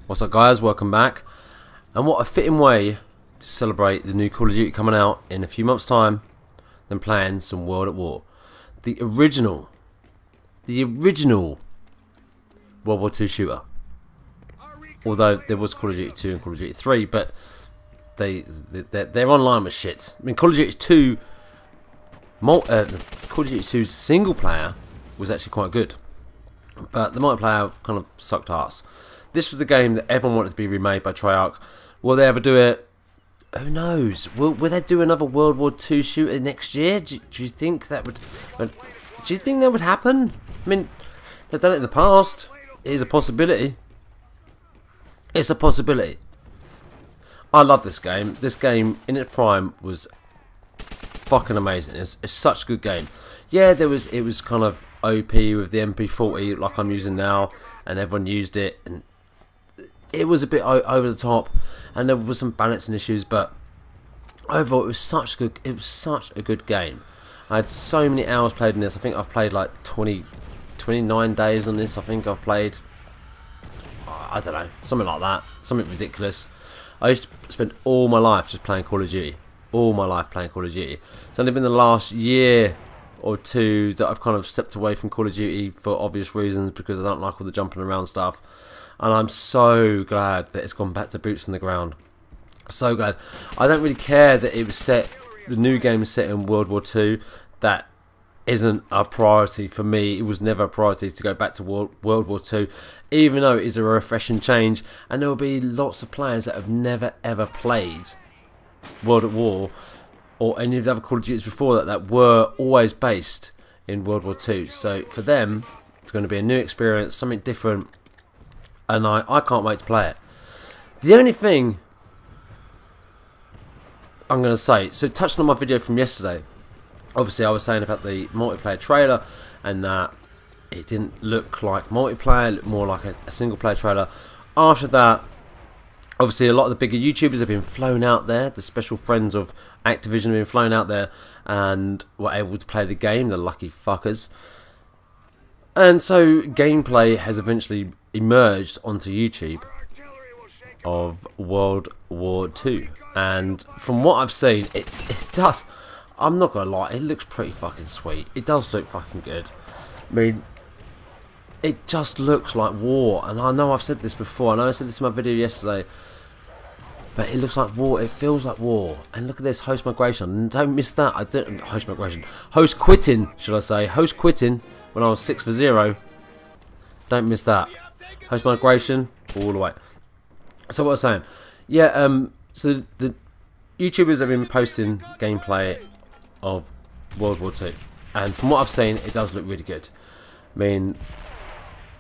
What's up, guys? Welcome back. And what a fitting way to celebrate the new Call of Duty coming out in a few months' time than playing some World at War. The original World War II shooter. Although there was Call of Duty 2 and Call of Duty 3, but their online was shit. I mean, Call of Duty 2, Call of Duty 2's single player was actually quite good, but the multiplayer kind of sucked ass. This was the game that everyone wanted to be remade by Treyarch. Will they ever do it? Who knows? Will they do another World War II shooter next year? Do you think that would? Do you think that would happen? I mean, they've done it in the past. It is a possibility. It's a possibility. I love this game. This game in its prime was fucking amazing. It's such a good game. Yeah, it was kind of OP with the MP40 like I'm using now, and everyone used it, and it was a bit over the top, and there was some balancing issues, but overall it was such a good game. I had so many hours played in this. I think I've played like 29 days on this. I think I've played, I don't know, something like that, something ridiculous. I used to spend all my life just playing Call of Duty, all my life playing Call of Duty. It's only been the last year or two that I've kind of stepped away from Call of Duty for obvious reasons, because I don't like all the jumping around stuff. And I'm so glad that it's gone back to boots on the ground. So glad. I don't really care that it was set, the new game is set in World War II. That isn't a priority for me. It was never a priority to go back to World War II, even though it is a refreshing change. And there will be lots of players that have never ever played World at War or any of the other Call of Duties before that were always based in World War II. So for them, it's going to be a new experience, something different. And I can't wait to play it. The only thing I'm going to say, so touching on my video from yesterday, obviously I was saying about the multiplayer trailer and that it didn't look like multiplayer, it looked more like a single player trailer. After that, obviously a lot of the bigger YouTubers have been flown out there, the special friends of Activision have been flown out there and were able to play the game, the lucky fuckers. And so gameplay has eventually emerged onto YouTube of World War II, and from what I've seen, it does, I'm not gonna lie, it looks pretty fucking sweet. It does look fucking good. I mean, it just looks like war, and I know I've said this before, I know I said this in my video yesterday, but it looks like war, it feels like war. And look at this, host migration, don't miss that. I didn't, host migration, host quitting, should I say, host quitting when I was 6 for 0. Don't miss that. Host migration all the way. So what I was saying, yeah, so the YouTubers have been posting gameplay of World War II, and from what I've seen, it does look really good. I mean,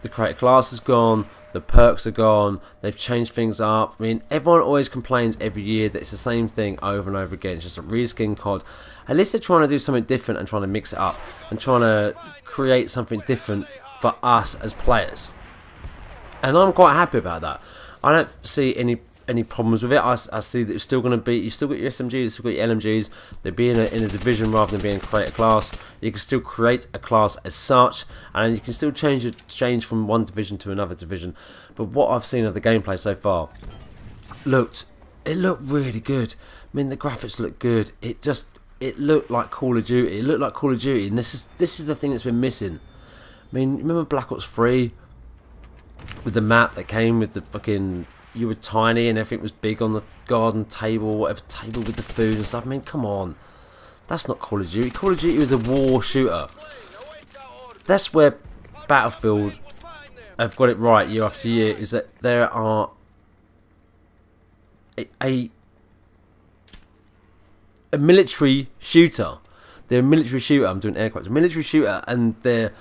the creator class is gone, the perks are gone, they've changed things up. I mean, everyone always complains every year that it's the same thing over and over again. It's just a reskin COD. At least they're trying to do something different and trying to mix it up and trying to create something different for us as players. And I'm quite happy about that. I don't see any problems with it. I see that it's still going to be, you still got your SMGs, you still got your LMGs. They're being in a division rather than being create a class. You can still create a class as such, and you can still change from one division to another division. But what I've seen of the gameplay so far, it looked really good. I mean, the graphics look good. It looked like Call of Duty. It looked like Call of Duty, and this is the thing that's been missing. I mean, remember Black Ops 3 with the map that came with the fucking, you were tiny and everything was big on the garden table, whatever table with the food and stuff. I mean, come on, that's not Call of Duty. Call of Duty is a war shooter. That's where Battlefield have got it right year after year, is that there are a military shooter. They're a military shooter. I'm doing air quotes. A military shooter, and they're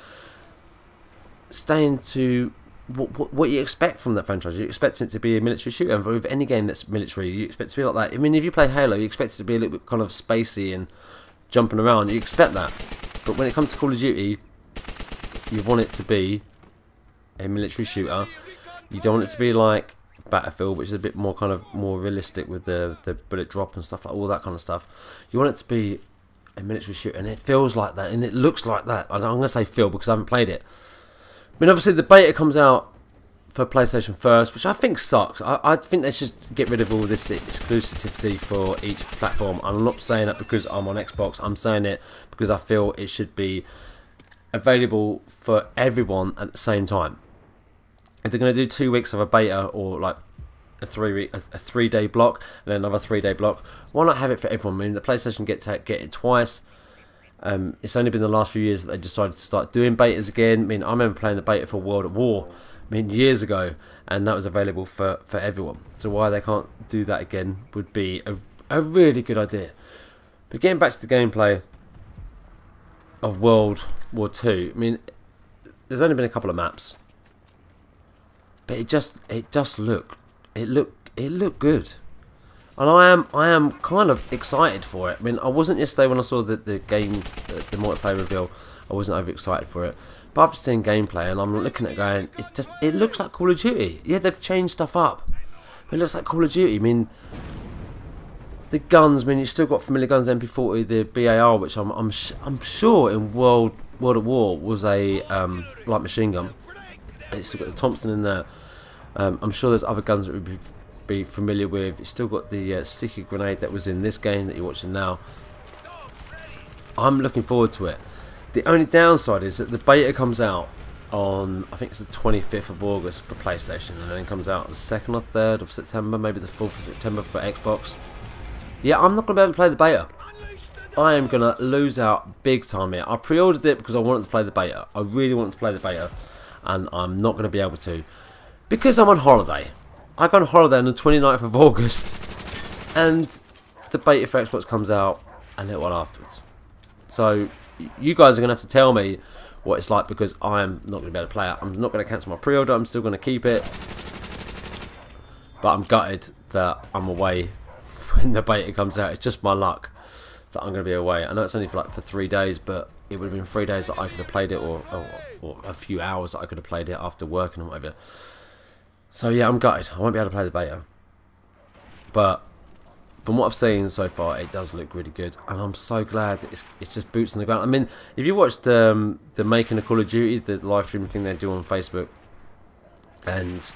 staying to what you expect from that franchise. You expect it to be a military shooter, and with any game that's military, you expect it to be like that. I mean, if you play Halo, you expect it to be a little bit kind of spacey and jumping around. You expect that, but when it comes to Call of Duty, you want it to be a military shooter. You don't want it to be like Battlefield, which is a bit more kind of more realistic with the bullet drop and stuff, like all that kind of stuff. You want it to be a military shooter, and it feels like that, and it looks like that. I'm going to say feel because I haven't played it. I mean, obviously the beta comes out for PlayStation first, which I think sucks. I think they should get rid of all this exclusivity for each platform. I'm not saying that because I'm on Xbox. I'm saying it because I feel it should be available for everyone at the same time. If they're going to do 2 weeks of a beta, or like a 3-day block and then another 3-day block, why not have it for everyone? I mean, the PlayStation get it twice. It's only been the last few years that they decided to start doing betas again. I mean, I remember playing the beta for World at War, I mean, years ago, and that was available for everyone. So why they can't do that again would be a really good idea. But getting back to the gameplay of World War II, I mean, there's only been a couple of maps, but it looked good. And I am kind of excited for it. I mean, I wasn't yesterday when I saw the the multiplayer reveal. I wasn't over excited for it. But after seeing gameplay, and I'm looking at it going, it looks like Call of Duty. Yeah, they've changed stuff up, but it looks like Call of Duty. I mean, the guns. I mean, you still got familiar guns, MP40, the BAR, which I'm sure in World at War was a light machine gun. It's still got the Thompson in there. I'm sure there's other guns that we'd be familiar with. It's still got the sticky grenade that was in this game that you're watching now. I'm looking forward to it. The only downside is that the beta comes out on, I think it's the 25th of August for PlayStation, and then comes out on the 2nd or 3rd of September, maybe the 4th of September for Xbox. Yeah, I'm not going to be able to play the beta. I am going to lose out big time here. I pre-ordered it because I wanted to play the beta. I really wanted to play the beta, and I'm not going to be able to because I'm on holiday. I go on holiday on the 29th of August, and the beta for Xbox comes out a little while afterwards. So you guys are going to have to tell me what it's like, because I'm not going to be able to play it. I'm not going to cancel my pre-order. I'm still going to keep it. But I'm gutted that I'm away when the beta comes out. It's just my luck that I'm going to be away. I know it's only for 3 days, but it would have been 3 days that I could have played it, or a few hours that I could have played it after work and whatever. So yeah, I'm gutted. I won't be able to play the beta. But from what I've seen so far, it does look really good, and I'm so glad that it's just boots on the ground. I mean, if you watched the Making of Call of Duty, the live stream thing they do on Facebook, and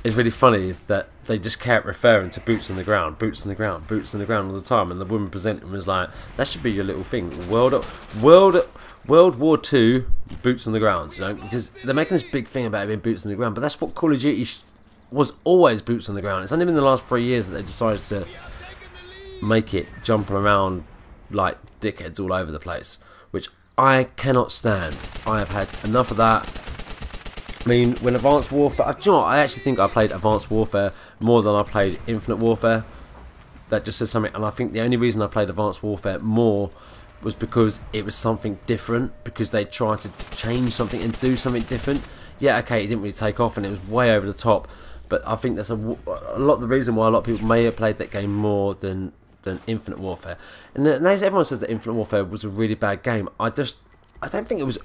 it's really funny that they just kept referring to boots on the ground, boots on the ground, boots on the ground all the time, and the woman presenting was like, that should be your little thing, World War II, boots on the ground, you know, because they're making this big thing about it being boots on the ground, but that's what Call of Duty was always, boots on the ground. It's only been the last 3 years that they decided to make it jump around like dickheads all over the place, which I cannot stand. I have had enough of that. I mean, when Advanced Warfare, do you know what? I actually think I played Advanced Warfare more than I played Infinite Warfare. That just says something, and I think the only reason I played Advanced Warfare more was because it was something different, because they tried to change something and do something different. Yeah, okay, it didn't really take off and it was way over the top, but I think that's a lot of the reason why a lot of people may have played that game more than Infinite Warfare. And everyone says that Infinite Warfare was a really bad game. I don't think it was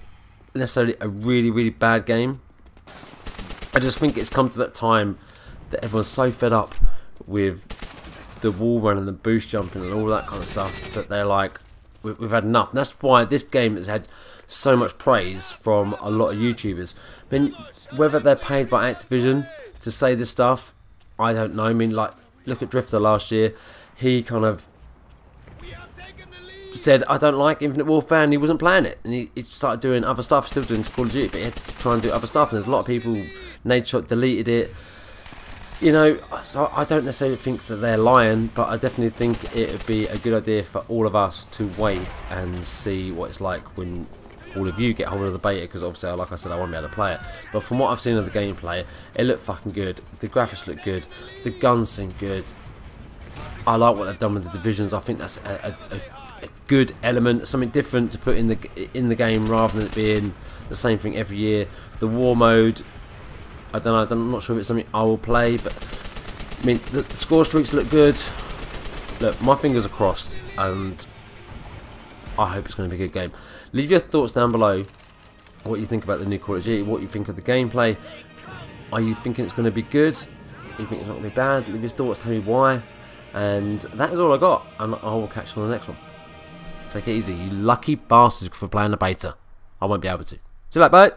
necessarily a really bad game. I just think it's come to that time that everyone's so fed up with the wall run and the boost jumping and all that kind of stuff that they're like, we've had enough. And that's why this game has had so much praise from a lot of YouTubers. I mean, whether they're paid by Activision to say this stuff, I don't know. I mean, like, look at Drifter last year. He kind of said, I don't like Infinite Warfare, and he wasn't playing it, and he started doing other stuff, still doing Call of Duty, but he had to try and do other stuff, and there's a lot of people, Nadeshot deleted it, you know. So I don't necessarily think that they're lying, but I definitely think it would be a good idea for all of us to wait and see what it's like when all of you get hold of the beta, because obviously, like I said, I won't be able to play it. But from what I've seen of the gameplay, it looked fucking good. The graphics look good. The guns seem good. I like what they've done with the divisions. I think that's a good element, something different to put in the game rather than it being the same thing every year. The war mode, I don't know. I'm not sure if it's something I will play, but I mean, the score streaks look good. Look, my fingers are crossed, and I hope it's going to be a good game. Leave your thoughts down below. What you think about the new Call of Duty? What you think of the gameplay? Are you thinking it's going to be good? Do you think it's not going to be bad? Leave your thoughts. Tell me why. And that is all I got. And I will catch you on the next one. Take it easy, you lucky bastards for playing the beta. I won't be able to. See you later, bye.